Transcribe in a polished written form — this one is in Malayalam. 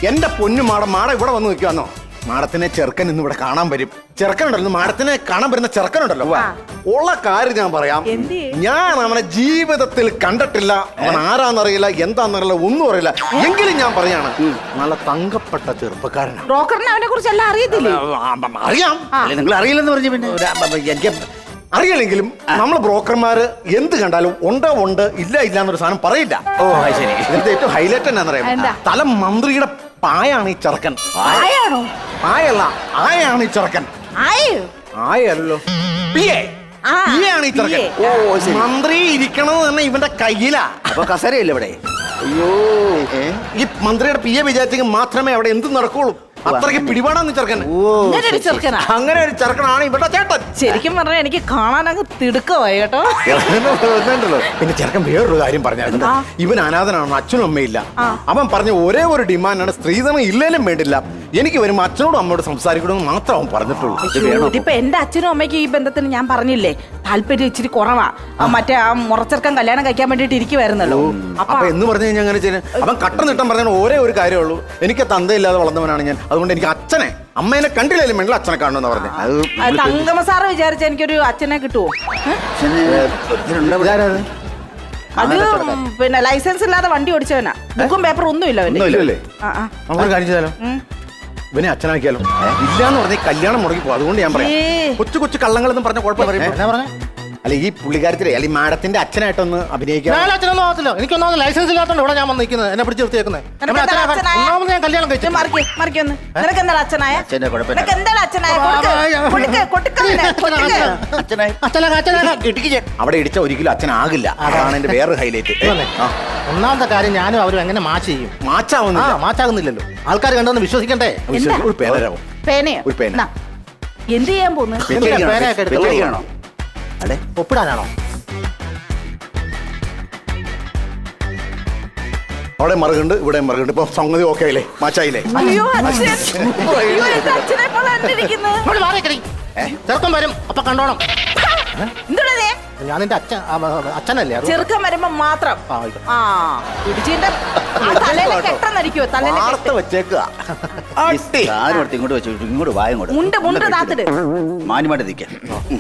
എന്റെ പൊന്നു മാട ഇവിടെ വന്ന് നിൽക്കുവാന്നോ? മാഡത്തിനെ ചെറുക്കൻ ഇന്ന് ഇവിടെ കാണാൻ വരും. ചെറുക്കനുണ്ടല്ലോ, മാഡത്തിനെ കാണാൻ വരുന്ന ചെറുക്കനുണ്ടല്ലോ. ഉള്ള കാര്യം ഞാൻ പറയാം. ഞാൻ അവനെ ജീവിതത്തിൽ കണ്ടിട്ടില്ല. അവൻ ആരാന്നറിയില്ല, എന്താന്നറിയില്ല, ഒന്നും അറിയില്ല. എങ്കിലും ഞാൻ പറയാണ്, നല്ല തങ്കപ്പെട്ട ചെറുപ്പക്കാരനാണ്. ബ്രോക്കറിനെ അവനെ കുറിച്ച് എല്ലാം അറിയത്തില്ലേ? അറിയാം. നിങ്ങൾ അറിയില്ലെന്ന് പറഞ്ഞു. പിന്നെ എനിക്ക് അറിയില്ലെങ്കിലും നമ്മൾ ബ്രോക്കർമാര് എന്ത് കണ്ടാലും ഉണ്ട് ഇല്ല എന്നൊരു സാധനം പറയില്ല. ഓ ശരി. ഇതിന്റെ ഏറ്റവും ഹൈലൈറ്റ് എന്നാന്നറിയാം, തല മന്ത്രിയുടെ പായാണ് ഈ ചെറുക്കൻ. ആയാണോ? ആയല്ല, ആയാണ് ഈ ചെറുക്കൻ. ആയല്ലോ, ആണ് ഈ ചെറുക്കൻ. മന്ത്രി ഇരിക്കണത് തന്നെ ഇവന്റെ കയ്യിലാ. അപ്പൊ കസരയില്ല ഇവിടെ. അയ്യോ, ഈ മന്ത്രിയുടെ പി എ വിചാരിച്ചെങ്കിൽ മാത്രമേ അവിടെ എന്ത് നടക്കുള്ളൂ. അത്രയ്ക്ക് പിടിപാടാന്ന് ചെറുക്കൻ. അങ്ങനെ ഒരു ചെറുക്കനാണ് ഇവിടെ ചേട്ടൻ. ശരിക്കും പറഞ്ഞാൽ എനിക്ക് കാണാനങ്ങ് തിടുക്കമായി കേട്ടോ. പിന്നെ ചെറുക്കൻ വേറൊരു കാര്യം പറഞ്ഞായിരുന്നു. ഇവൻ അനാഥനാണ്, അച്ഛനും അമ്മയില്ല. അവൻ പറഞ്ഞ ഒരേ ഒരു ഡിമാൻഡാണ്, സ്ത്രീധനം ഇല്ലേലും വേണ്ടില്ല, എനിക്ക് വരുമ്പോ അച്ഛനോടും അമ്മയോട് സംസാരിക്കണമെന്ന് മാത്രം അവൻ പറഞ്ഞിട്ടുള്ളൂ. ഇതിപ്പോ എന്റെ അച്ഛനും അമ്മയ്ക്കും ഈ ബന്ധത്തിന് ഞാൻ പറഞ്ഞില്ലേ, താല്പര്യം ഇച്ചിരി കുറവാ. മറ്റേ ആ മുറച്ചെറുക്കൻ കല്യാണം കഴിക്കാൻ വേണ്ടിട്ട് ഇരിക്കുവായിരുന്നല്ലോ. അപ്പൊ എന്ന് പറഞ്ഞു കഴിഞ്ഞാൽ അങ്ങനെ ചെയ്യുന്നത്, അവൻ കട്ട നിട്ടം പറഞ്ഞ ഒരേ ഒരു കാര്യമുള്ളൂ, എനിക്ക് തന്തയില്ലാതെ വളർന്നവനാണ് ഞാൻ, അതുകൊണ്ട് എനിക്ക് അച്ഛനെ അമ്മേനെ കണ്ടില്ലാലും വേണ്ടില്ല അച്ഛനെ കാണണമെന്ന് പറഞ്ഞു. തങ്കമ്മ സാറ് വിചാരിച്ച എനിക്കൊരു അച്ഛനെ കിട്ടുവോ? അത് പിന്നെ ലൈസൻസ് ഇല്ലാതെ വണ്ടി ഓടിച്ചവനാ, ബുക്കും പേപ്പർ ഒന്നും ഇല്ല. നമുക്ക് കാര്യം ചെയ്താലോ, ഇവനെ അച്ഛനാക്കിയാലോ? ഇല്ലാന്ന് പറഞ്ഞ കല്യാണം മുടങ്ങി പോകും. അതുകൊണ്ട് ഞാൻ പറയാം, കൊച്ചു കൊച്ചു കള്ളങ്ങളെന്നും പറഞ്ഞ കുഴപ്പം പറയും. അല്ല, ഈ പുള്ളിക്കാരത്തിലെ അല്ലെങ്കിൽ മാഡത്തിന്റെ അച്ഛനായിട്ടൊന്ന് അഭിനയിക്കാം. അച്ഛനൊന്നും ആകത്തില്ല. എനിക്കൊന്നും ലൈസൻസ് ഇല്ലാത്തതുകൊണ്ട് ഇവിടെ ഞാൻ വന്ന് നിൽക്കുന്നത്, എന്നെ പിടിച്ച് നിർത്തിയേക്കുന്നത്. ഞാൻ കല്യാണം കഴിച്ചു. അവിടെ ഇടിച്ച ഒരിക്കലും അച്ഛനാകില്ല. അതാണ് എന്റെ വേറെ ഹൈലൈറ്റ്. ഒന്നാമത്തെ കാര്യം, ഞാനും അവരും എങ്ങനെ മാച്ച് ചെയ്യും? മാച്ചാകുന്നില്ലല്ലോ. ആൾക്കാർ കണ്ടെന്ന് വിശ്വസിക്കണ്ടേ? ഒരു പേനരാവും. പേനയോ? എന്ത് ചെയ്യാൻ പോകുന്നു? പേനയൊക്കെ എടുക്കണോ? അല്ലെ ഒപ്പിടാനാണോ? അവിടെ മറുകുണ്ട്, ഇവിടെ മറുകുണ്ട്. ഇപ്പൊ സംഗതി ഓക്കെ ആയില്ലേ, മാച്ചായില്ലേ? ചെറുക്കം വരും, അപ്പൊ കണ്ടോണം. ഞാൻ നിന്റെ അച്ഛനല്ലേ? ചെറുക്കം വരുമ്പോ മാത്രം വെച്ചേക്കുക. ഇങ്ങോട്ട് വെച്ചു, ഇങ്ങോട്ട് വായ, മുണ്ട് താത്തിട്ട് മാന്യമായിട്ട് നിൽക്കാം.